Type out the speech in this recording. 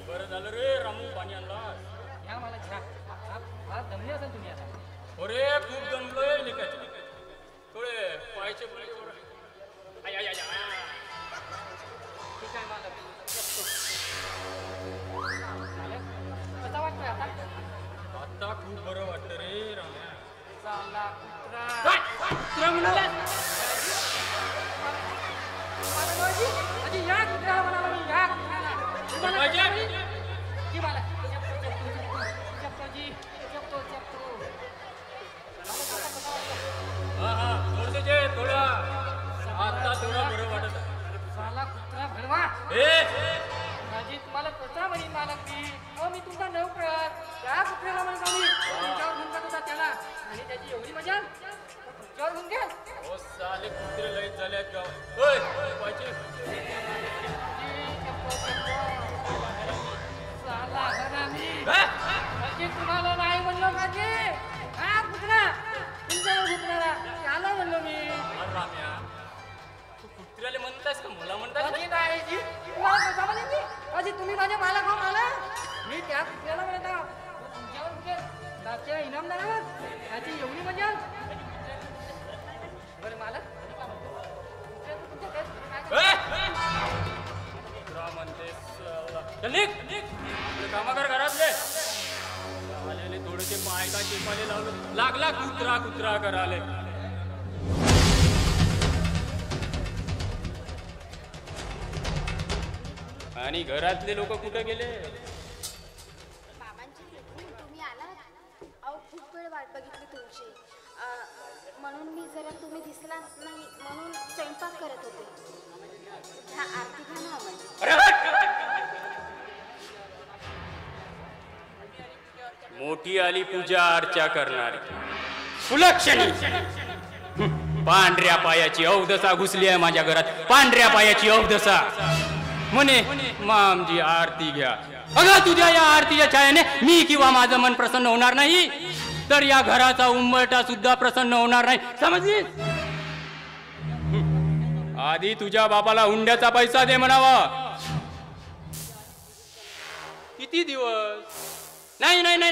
बरं झालं रे रामू पाणी आणला या मला छा हा दमले असेल तुम्ही आता. अरे खूप दमलोय निकाल थोडे पायचे पुढे ठीक आहे मालक. मालक कसा वाटतोय आता? आता खूप बरं वाटतं रे राम्या. चालला कुत्रा म्हणाला. या कुत्र्याला म्हणाला मी या कुत्र्याला. जी मालक हा हा थोडसे जे थोडा आता थोडा बरं वाटत साला कुत्रा भरवा. राजी तुम्हाला कसा म्हणी मालक मी तुमचा नोकर. त्या कुत्र्याला म्हणता मी तुमच्यावर घेऊन जात होता त्याला आणि त्याची एवढी मजा तुमच्यावर घेऊन घ्या. हो साले कुत्रे लईत झाल्यात गाव. होय पाहिजे साला हरामी तुम्हाला नाही म्हणलो माझे. हा कुत्रा तुमच्यावर कुत्र्याला त्याला म्हणलो मी. राम्या तू कुत्र्याला म्हणतास का मला म्हणतास अजी नाही जी तुम्हाला कसा म्हणे मी. अजी तुम्ही माझे मालक हो मालक. मी त्या कुत्र्याला म्हणत आहो तुमच्यावर कुठे दाच्या इनामदारावर त्याची एवढी मजा. बरं मालक कामाकर घरातले आलेले थोडेसे पाय का चिपाले लावले लागला कुत्रा कुत्रा कराले. आणि घरातले लोक कुठे गेले? तुम्ही आलात? अहो खूप वेळ वाट बघितली तुमची म्हणून मी जरा तुम्ही दिसला नाही म्हणून स्वयंपाक करत होते. हा आरती घ्या ना मोठी आली पूजा अर्चा करणारी सुलक्षणी पांढऱ्या पायाची अवदसा घुसली आहे माझ्या घरात. पांढऱ्या पायाची अवदसा म्हणे मामजी आरती घ्या. अगं तुझ्या या आरतीच्या छायाने मी किंवा माझं मन प्रसन्न होणार नाही तर या घराचा उंबरठा सुद्धा प्रसन्न होणार नाही समजलीस. आधी तुझ्या बापाला हुंड्याचा पैसा दे म्हणावा. किती दिवस? नाही नाही नाही